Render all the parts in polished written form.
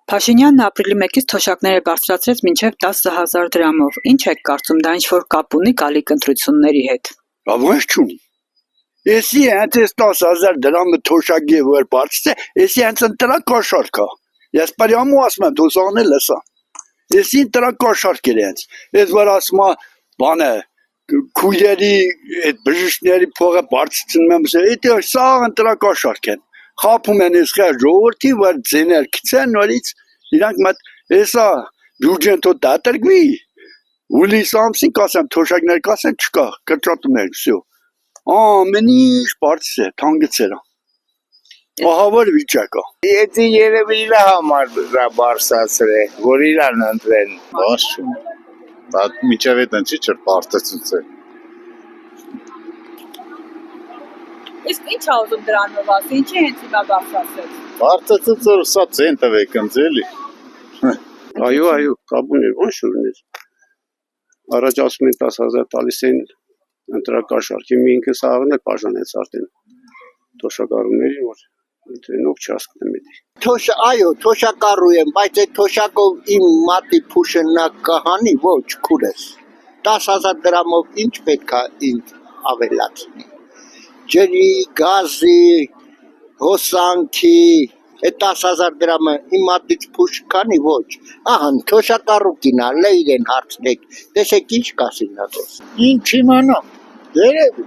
Փաշինյանն ապրիլի 1-ից թոշակները բարձրացրեց մինչև 10,000 դրամով։ Ինչ եք կարծում, դա ինչ-որ կապ ունի գալիք ընտրությունների հետ։ Ո՞նց չունի։ Էսի հենց 10,000 դրամը թոշակի որ բարձր է, էսի հենց ընտրակ կաշառք է։ Ես պարյամու ասում եմ, դու սողնել լսա։ Էսի ընտրակ կաշառք է հենց։ Ես որ ասում եմ, բանը քույրերի այդ բժիշկների փողը բարձրացնում եմ, դա սա ընտրակ կաշառք են։ Խափում են այս ժողովրդի, որ ձեներ գցեն նորից, իրանք մատ էսա բյուջեն թո դատրգվի։ Հուլիս ամսին կասեմ, թոշակներ կասեն չկա, կրճատում են, всё։ Ամեն ինչ բարձր է, թանկցել է։ Ահավոր վիճակ է։ Եթե երևի իր համար դա բարձրացրել, որ իրան ընտրեն, բաց չունի։ Դա միջև այդ ինչի՞ չէ բարձրացուցել։ Իսկ ինչ ա ուզում դրանով ասի, ինչի հենց հիմա բարձրացրեց։ Բարձրացուցել սա ցեն տվեք ընձելի։ Այո, կապուն է, ո՞նց շուրներ։ Առաջ ասում են 10,000 տալիս են ընտրակաշառքի, մի ինքը սաղն է բաժանեց արդեն թոշակառուների, որ ընտրենով չհասկնեմ էդի։ Այո, թոշակառու եմ, բայց այդ թոշակով իմ մատի փուշը նա կհանի, ոչ քուրես։ 10,000 դրամով ինչ պետք է ինձ ավելացնի։ Ջրի, գազի, հոսանքի, այդ 10,000 դրամը իմ մատից փուշ կանի, ոչ։ Ահա, թոշակառու կինա, լեյրեն հարցնեք, տեսեք ինչ կասին նա դες։ Ինչ իմանամ, երևի։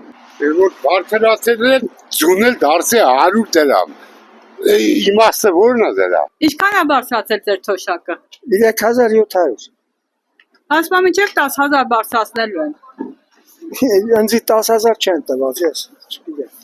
Որ բարձրացել են, ձունել դարձի 100 դրամ։ Իմաստը ո՞րն է դրա։ Ինչքան ա բարձրացել ձեր թոշակը։ 3700։ Ասում մինչև 10,000 բարձրացնելու են։ Ինձ 10,000 չեն տված, ես չգիտեմ։